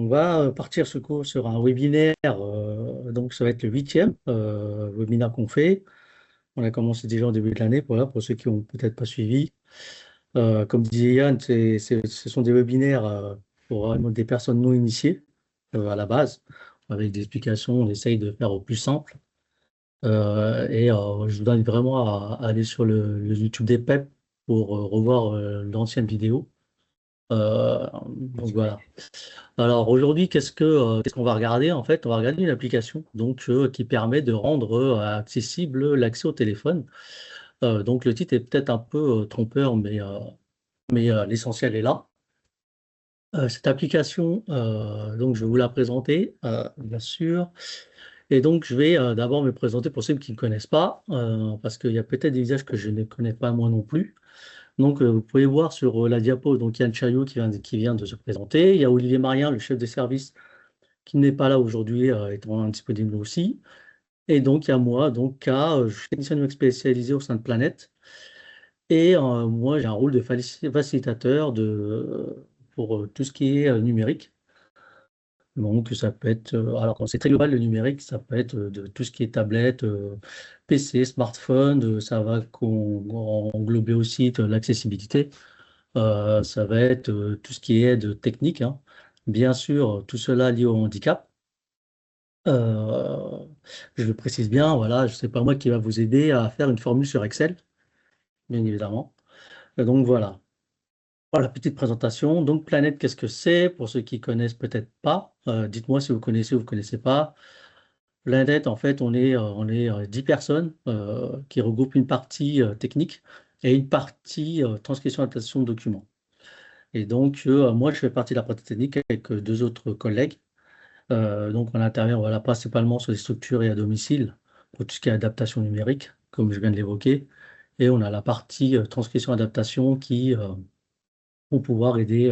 va partir sur un webinaire, donc ça va être le huitième webinaire qu'on fait. On a commencé déjà au début de l'année, voilà, pour ceux qui n'ont peut-être pas suivi. Comme disait Yann, ce sont des webinaires pour vraiment des personnes non initiées à la base, avec des explications, on essaye de faire au plus simple. Je vous invite vraiment à aller sur le YouTube des PEP pour revoir l'ancienne vidéo. Donc voilà. Alors aujourd'hui, qu'est-ce qu'on va regarder? En fait, on va regarder une application qui permet de rendre accessible l'accès au téléphone. Donc le titre est peut-être un peu trompeur, mais l'essentiel est là. Cette application, donc je vais vous la présenter, bien sûr. Et donc je vais d'abord me présenter pour ceux qui ne connaissent pas, parce qu'il y a peut-être des visages que je ne connais pas moi non plus. Donc, vous pouvez voir sur la diapo, donc Yann Chaillot qui vient de se présenter. Il y a Olivier Marien, le chef de service, qui n'est pas là aujourd'hui, étant indisponible aussi. Et donc, il y a moi, je suis technicien numérique spécialisé au sein de Planète. Et moi, j'ai un rôle de facilitateur pour tout ce qui est numérique. Donc, ça peut être, alors quand c'est très global, le numérique, ça peut être de tout ce qui est tablette, PC, smartphone, ça va englober aussi l'accessibilité. Ça va être tout ce qui est aide technique, hein. Bien sûr, tout cela lié au handicap. Euh, je le précise bien, voilà, je sais pas moi qui va vous aider à faire une formule sur Excel, bien évidemment. Donc voilà. Voilà, petite présentation. Donc Planète, qu'est-ce que c'est? Pour ceux qui connaissent peut-être pas, dites-moi si vous connaissez ou vous connaissez pas. Planète, en fait, on est 10 personnes qui regroupent une partie technique et une partie transcription adaptation de documents. Et donc, moi, je fais partie de la partie technique avec deux autres collègues. Donc, on intervient voilà, principalement sur les structures et à domicile pour tout ce qui est adaptation numérique, comme je viens de l'évoquer. Et on a la partie transcription-adaptation qui vont pouvoir aider.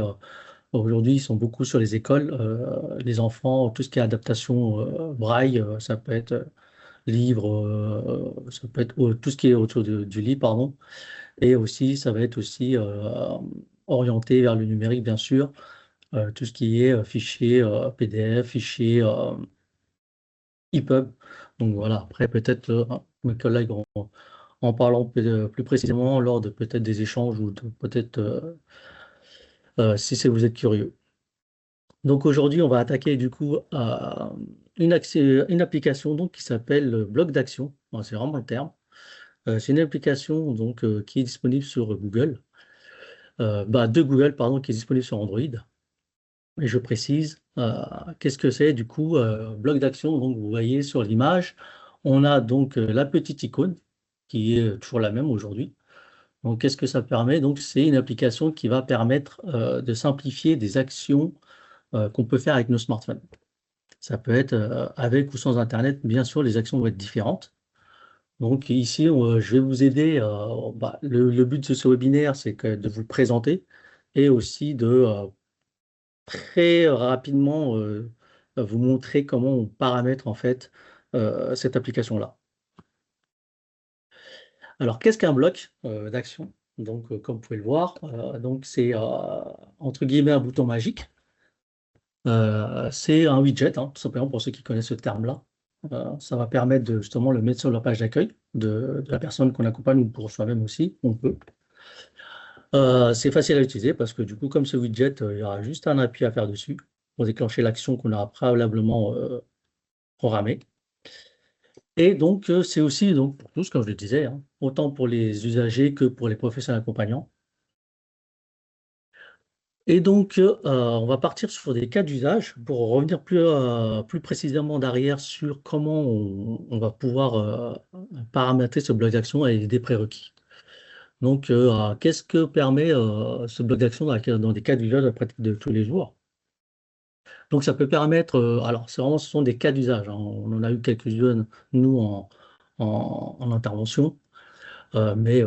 Aujourd'hui, ils sont beaucoup sur les écoles, les enfants, tout ce qui est adaptation braille, ça peut être livre, ça peut être tout ce qui est autour du lit, pardon. Et aussi, ça va être aussi orienté vers le numérique, bien sûr, tout ce qui est fichier PDF, fichier EPUB. Donc voilà, après, peut-être mes collègues en parlant plus précisément lors de peut-être des échanges ou peut-être si vous êtes curieux. Donc aujourd'hui, on va attaquer du coup une application donc, qui s'appelle Bloc d'action. Bon, c'est vraiment le terme. C'est une application qui est disponible sur Google, de Google, pardon, qui est disponible sur Android. Et je précise, qu'est-ce que c'est du coup bloc d'action. Donc vous voyez sur l'image, on a donc la petite icône qui est toujours la même aujourd'hui. Donc qu'est-ce que ça permet? Donc c'est une application qui va permettre de simplifier des actions qu'on peut faire avec nos smartphones. Ça peut être avec ou sans Internet, bien sûr, les actions vont être différentes. Donc ici, je vais vous aider. Le but de ce webinaire, c'est de vous le présenter et aussi de très rapidement vous montrer comment on paramètre en fait cette application-là. Alors, qu'est-ce qu'un bloc d'action? Donc, comme vous pouvez le voir, donc c'est entre guillemets un bouton magique. C'est un widget, hein, tout simplement pour ceux qui connaissent ce terme-là. Ça va permettre de justement le mettre sur la page d'accueil de la personne qu'on accompagne ou pour soi-même aussi, on peut. C'est facile à utiliser parce que du coup, comme ce widget, il y aura juste un appui à faire dessus pour déclencher l'action qu'on aura préalablement programmée. Et donc, c'est aussi donc, pour tous, comme je le disais, hein, autant pour les usagers que pour les professionnels accompagnants. Et donc, on va partir sur des cas d'usage pour revenir plus précisément derrière sur comment on va pouvoir paramétrer ce bloc d'action et des prérequis. Donc, qu'est-ce que permet ce bloc d'action dans des cas d'usage de la pratique de tous les jours? Donc, ça peut permettre, alors, ce sont des cas d'usage, hein, on en a eu quelques-unes, nous, en intervention. Mais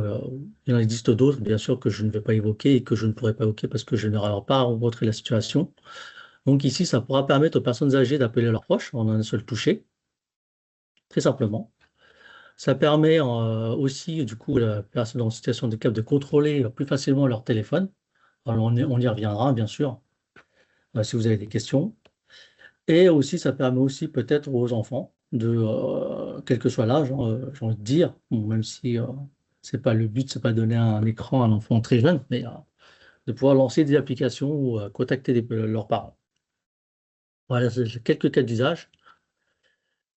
il en existe d'autres, bien sûr, que je ne vais pas évoquer et que je ne pourrai pas évoquer parce que je n'aurai pas rencontré la situation. Donc ici, ça pourra permettre aux personnes âgées d'appeler leurs proches en un seul toucher, très simplement. Ça permet aussi, du coup, la personne en situation de handicap de contrôler plus facilement leur téléphone. Alors, on y reviendra, bien sûr, si vous avez des questions. Et aussi, ça permet aussi peut-être aux enfants, quel que soit l'âge, hein, j'ai envie de dire, bon, même si c'est pas le but, c'est pas de donner un écran à un enfant très jeune, mais de pouvoir lancer des applications ou contacter leurs parents. Voilà, c'est quelques cas d'usage.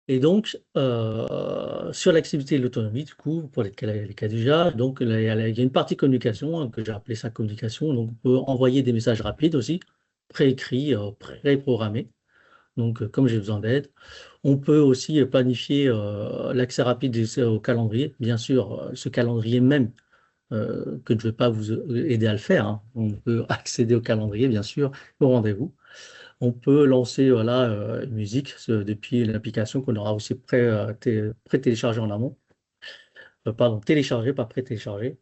Et donc, sur l'activité et l'autonomie, du coup, pour les cas d'usage, donc là, il y a une partie communication, hein, que j'ai appelé ça communication. Donc, on peut envoyer des messages rapides aussi, préécrits, préprogrammés. Donc, comme j'ai besoin d'aide. On peut aussi planifier l'accès rapide au calendrier. Bien sûr, ce calendrier même, que je ne vais pas vous aider à le faire, hein. On peut accéder au calendrier, bien sûr, au rendez-vous. On peut lancer voilà, une musique depuis l'application qu'on aura aussi pré-téléchargée en amont. Pardon, téléchargée, pas pré-téléchargée.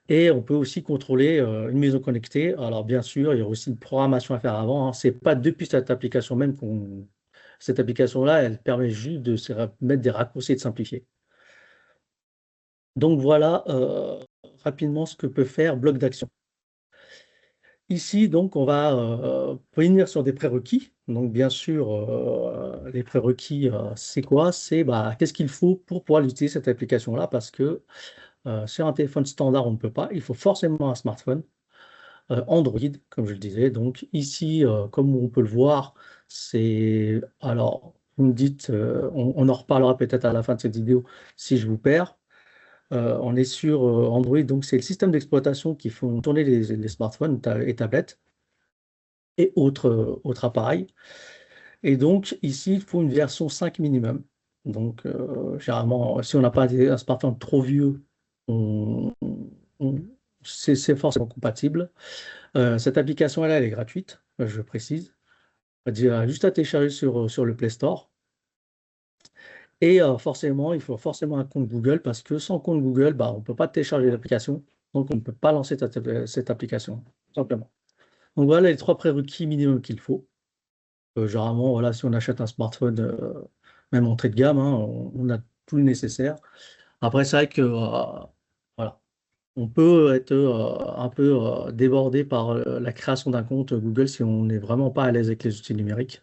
Et on peut aussi contrôler une maison connectée. Alors bien sûr, il y a aussi une programmation à faire avant, hein. C'est pas depuis cette application même qu'on... Cette application-là, elle permet juste de mettre des raccourcis et de simplifier. Donc voilà rapidement ce que peut faire Bloc d'action. Ici, donc, on va venir sur des prérequis. Donc, bien sûr, les prérequis, c'est quoi? C'est qu'est-ce qu'il faut pour pouvoir utiliser cette application-là? Parce que sur un téléphone standard, on ne peut pas. Il faut forcément un smartphone Android, comme je le disais. Donc, ici, comme on peut le voir, c'est... Alors, vous me dites, on en reparlera peut-être à la fin de cette vidéo si je vous perds. On est sur Android, donc c'est le système d'exploitation qui font tourner les smartphones et tablettes et autres appareils. Et donc, ici, il faut une version 5 minimum. Donc, généralement, si on n'a pas un smartphone trop vieux, on- on- c'est forcément compatible. Cette application, elle est gratuite, je précise. C'est-à-dire juste à télécharger sur le Play Store. Et forcément, il faut forcément un compte Google parce que sans compte Google, on ne peut pas télécharger l'application. Donc, on ne peut pas lancer cette application, tout simplement. Donc, voilà les trois prérequis minimum qu'il faut. Généralement, voilà, si on achète un smartphone, même entrée de gamme, hein, on a tout le nécessaire. Après, c'est vrai que voilà, on peut être un peu débordé par la création d'un compte Google si on n'est vraiment pas à l'aise avec les outils numériques.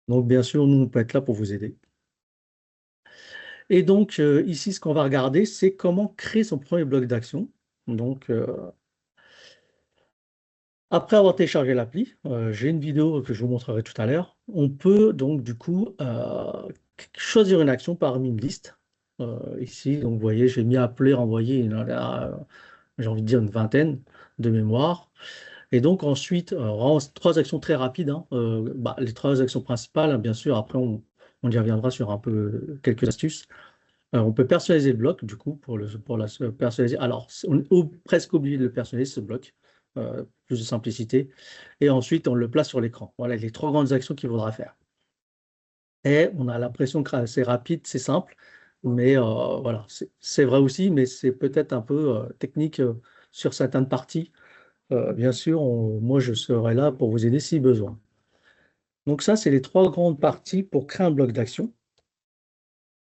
Donc, bien sûr, nous, on peut être là pour vous aider. Et donc, ici, ce qu'on va regarder, c'est comment créer son premier bloc d'action. Donc, après avoir téléchargé l'appli, j'ai une vidéo que je vous montrerai tout à l'heure. On peut donc, du coup, choisir une action parmi une liste. Ici, donc, vous voyez, j'ai mis appeler, renvoyer, il y en a, j'ai envie de dire une vingtaine de mémoire. Et donc, ensuite, vraiment, trois actions très rapides, hein. Les trois actions principales, hein, bien sûr, après, on y reviendra sur un peu quelques astuces. On peut personnaliser le bloc, du coup, pour la personnaliser. Alors, on est presque obligé de le personnaliser, ce bloc, plus de simplicité. Et ensuite, on le place sur l'écran. Voilà les trois grandes actions qu'il faudra faire. Et on a l'impression que c'est rapide, c'est simple, mais voilà, c'est vrai aussi, mais c'est peut-être un peu technique sur certaines parties. Bien sûr, moi, je serai là pour vous aider si besoin. Donc ça, c'est les trois grandes parties pour créer un bloc d'action.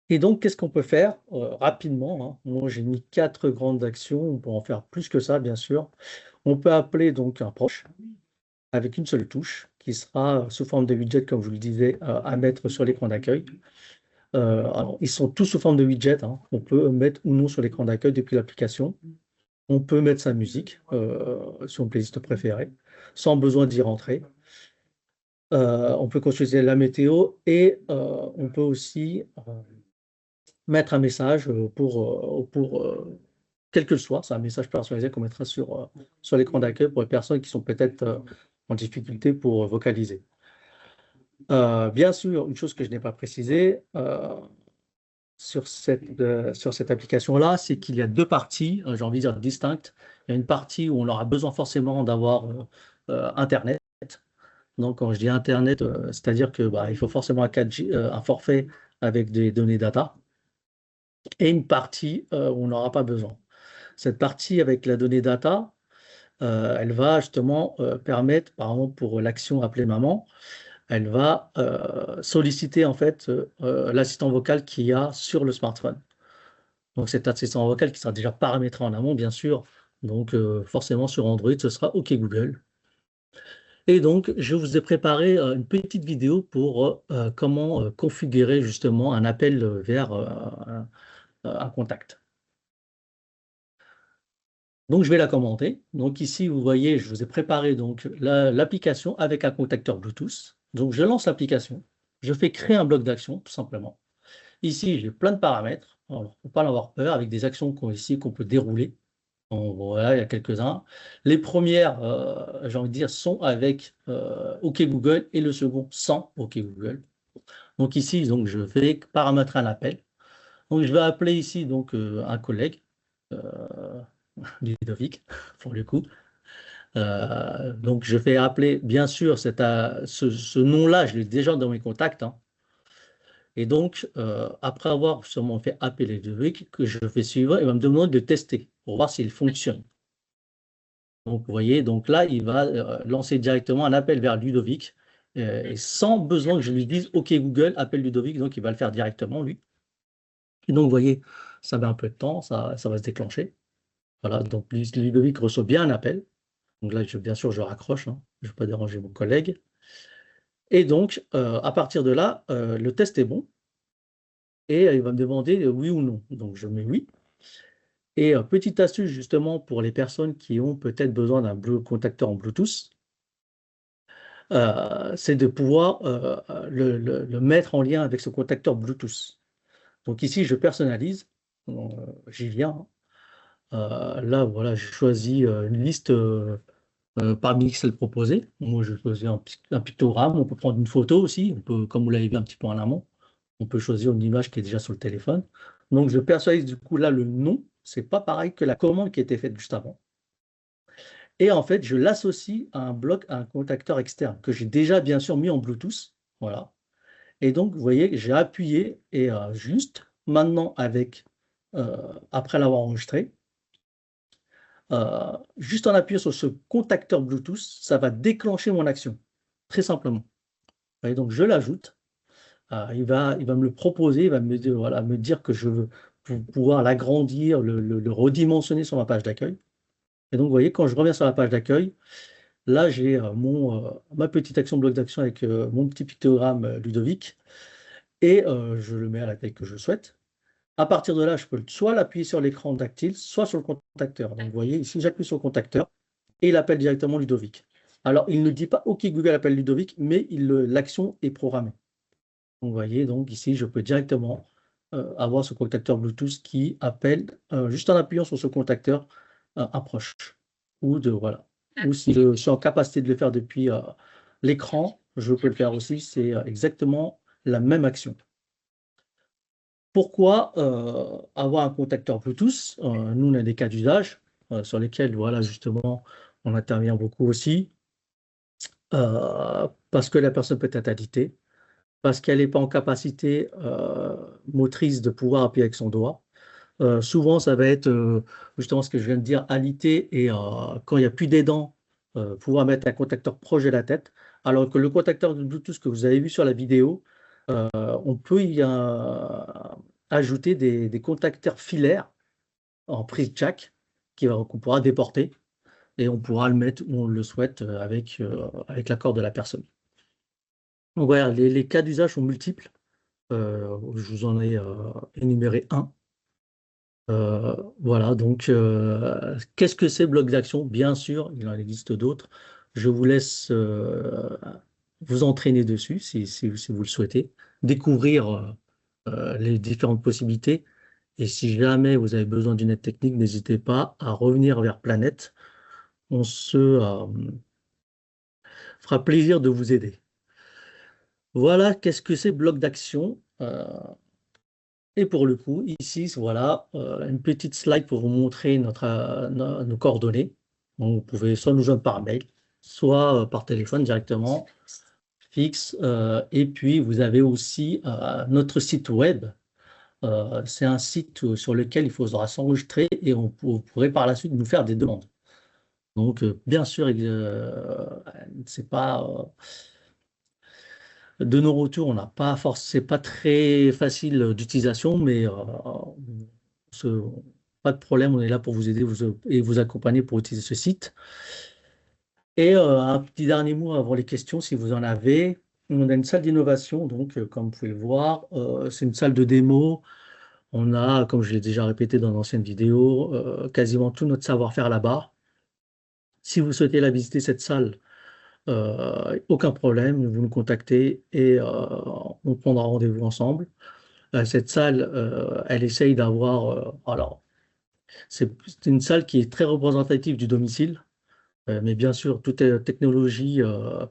Et donc, qu'est-ce qu'on peut faire rapidement, hein. Moi, j'ai mis quatre grandes actions. On peut en faire plus que ça, bien sûr. On peut appeler donc un proche avec une seule touche qui sera sous forme de widget, comme je vous le disais, à mettre sur l'écran d'accueil. Alors, ils sont tous sous forme de widget, hein. On peut mettre ou non sur l'écran d'accueil depuis l'application. On peut mettre sa musique sur une playlist préférée, sans besoin d'y rentrer. On peut consulter la météo et on peut aussi mettre un message pour quel que soit, c'est un message personnalisé qu'on mettra sur l'écran d'accueil pour les personnes qui sont peut-être en difficulté pour vocaliser. Bien sûr, une chose que je n'ai pas précisée sur cette application-là, c'est qu'il y a deux parties, j'ai envie de dire distinctes. Il y a une partie où on aura besoin forcément d'avoir Internet. Donc, quand je dis Internet, c'est-à-dire que il faut forcément un 4G, un forfait avec des données data, et une partie où on n'aura pas besoin. Cette partie avec la donnée data, elle va justement permettre, par exemple pour l'action appeler maman, elle va solliciter en fait l'assistant vocal qu'il y a sur le smartphone. Donc cet assistant vocal qui sera déjà paramétré en amont, bien sûr. Donc forcément sur Android, ce sera OK Google. Et donc, je vous ai préparé une petite vidéo pour comment configurer justement un appel vers un contact. Donc, je vais la commenter. Donc, ici, vous voyez, je vous ai préparé donc l'application avec un contacteur Bluetooth. Donc, je lance l'application. Je fais créer un bloc d'action, tout simplement. Ici, j'ai plein de paramètres. Alors, il ne faut pas en avoir peur, avec des actions qu'on peut dérouler. Donc, voilà, il y a quelques-uns. Les premières, j'ai envie de dire, sont avec OK Google et le second sans OK Google. Donc ici, donc, je vais paramétrer un appel. Donc, je vais appeler ici donc, un collègue, euh, Ludovic, pour le coup. Donc, je fais appeler, bien sûr, ce nom-là, je l'ai déjà dans mes contacts, hein. Et donc, après avoir sûrement fait appeler Ludovic, que je fais suivre, il va me demander de tester pour voir s'il fonctionne. Donc, vous voyez, donc là, il va lancer directement un appel vers Ludovic, et sans besoin que je lui dise OK Google, appelle Ludovic, donc il va le faire directement, lui. Et donc, vous voyez, ça met un peu de temps, ça va se déclencher. Voilà, donc Ludovic reçoit bien un appel. Donc là, bien sûr, je raccroche, hein, je ne veux pas déranger mon collègue. Et donc, à partir de là, le test est bon, et il va me demander oui ou non. Donc, je mets oui. Et petite astuce justement pour les personnes qui ont peut-être besoin d'un contacteur en Bluetooth, c'est de pouvoir le mettre en lien avec ce contacteur Bluetooth. Donc ici, je personnalise, j'y viens, hein. Là, voilà, j'ai choisi une liste parmi celles proposées. Moi, je choisis un pictogramme, on peut prendre une photo aussi, on peut, comme vous l'avez vu un petit peu en amont, on peut choisir une image qui est déjà sur le téléphone. Donc je personnalise du coup là le nom, c'est pas pareil que la commande qui a été faite juste avant. Et en fait, je l'associe à un bloc, à un contacteur externe que j'ai déjà bien sûr mis en Bluetooth. Voilà. Et donc, vous voyez, j'ai appuyé et juste maintenant après l'avoir enregistré, juste en appuyant sur ce contacteur Bluetooth, ça va déclencher mon action, très simplement. Vous voyez, donc je l'ajoute, il va me le proposer, il va me dire, voilà, me dire que je veux pouvoir l'agrandir, le redimensionner sur ma page d'accueil. Et donc, vous voyez, quand je reviens sur la page d'accueil, là, j'ai ma petite action bloc d'action avec mon petit pictogramme Ludovic, et je le mets à la taille que je souhaite. À partir de là, je peux soit l'appuyer sur l'écran tactile, soit sur le contacteur. Donc, vous voyez, ici, j'appuie sur le contacteur et il appelle directement Ludovic. Alors, il ne dit pas OK, Google appelle Ludovic, mais l'action est programmée. Donc, vous voyez, donc ici, je peux directement avoir ce contacteur Bluetooth qui appelle, juste en appuyant sur ce contacteur, approche. Voilà. Ou si je suis en capacité de le faire depuis l'écran, je peux le faire aussi. C'est exactement la même action. Pourquoi avoir un contacteur Bluetooth? Nous, on a des cas d'usage sur lesquels, voilà, justement, on intervient beaucoup aussi, parce que la personne peut être alitée, parce qu'elle n'est pas en capacité motrice de pouvoir appuyer avec son doigt. Souvent, ça va être justement ce que je viens de dire, alité, et quand il n'y a plus d'aidant, pouvoir mettre un contacteur proche de la tête, alors que le contacteur de Bluetooth que vous avez vu sur la vidéo, on peut y ajouter des contacteurs filaires en prise jack qu'on pourra déporter, et on pourra le mettre où on le souhaite avec l'accord de la personne. Donc voilà, les cas d'usage sont multiples. Je vous en ai énuméré un. Voilà, donc qu'est-ce que c'est bloc d'action? Bien sûr, il en existe d'autres. Je vous laisse vous entraîner dessus si vous le souhaitez, découvrir les différentes possibilités. Et si jamais vous avez besoin d'une aide technique, n'hésitez pas à revenir vers Planète. On se fera plaisir de vous aider. Voilà, qu'est-ce que c'est bloc d'action? Et pour le coup, ici, voilà, une petite slide pour vous montrer nos coordonnées. Donc, vous pouvez soit nous joindre par mail, soit par téléphone directement, fixe. Et puis, vous avez aussi notre site web. C'est un site sur lequel il faudra s'enregistrer et vous pourrez par la suite nous faire des demandes. Donc, bien sûr, c'est pas de nos retours, on n'a pas c'est pas très facile d'utilisation, mais pas de problème, on est là pour vous aider et vous accompagner pour utiliser ce site. Et un petit dernier mot avant les questions, si vous en avez. On a une salle d'innovation, donc comme vous pouvez le voir, c'est une salle de démo. On a, comme je l'ai déjà répété dans l'ancienne vidéo, quasiment tout notre savoir-faire là-bas. Si vous souhaitez la visiter, cette salle, aucun problème, vous nous contactez et on prendra rendez-vous ensemble. Cette salle, elle essaye d'avoir, alors, c'est une salle qui est très représentative du domicile. Mais bien sûr, toute technologie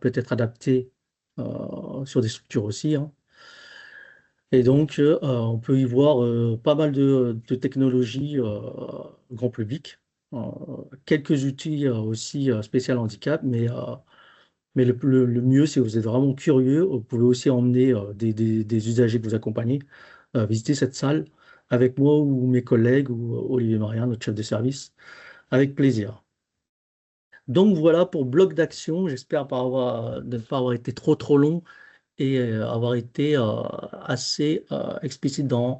peut être adaptée sur des structures aussi, hein. Et donc, on peut y voir pas mal de technologies grand public, euh, quelques outils aussi spécial handicap, mais le mieux, si vous êtes vraiment curieux, vous pouvez aussi emmener des usagers que vous accompagnez visiter cette salle avec moi ou mes collègues ou Olivier Maria, notre chef de service, avec plaisir. Donc voilà pour bloc d'action. J'espère ne pas avoir été trop long et avoir été assez explicite euh,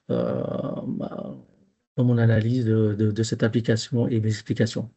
dans mon analyse de cette application et mes explications.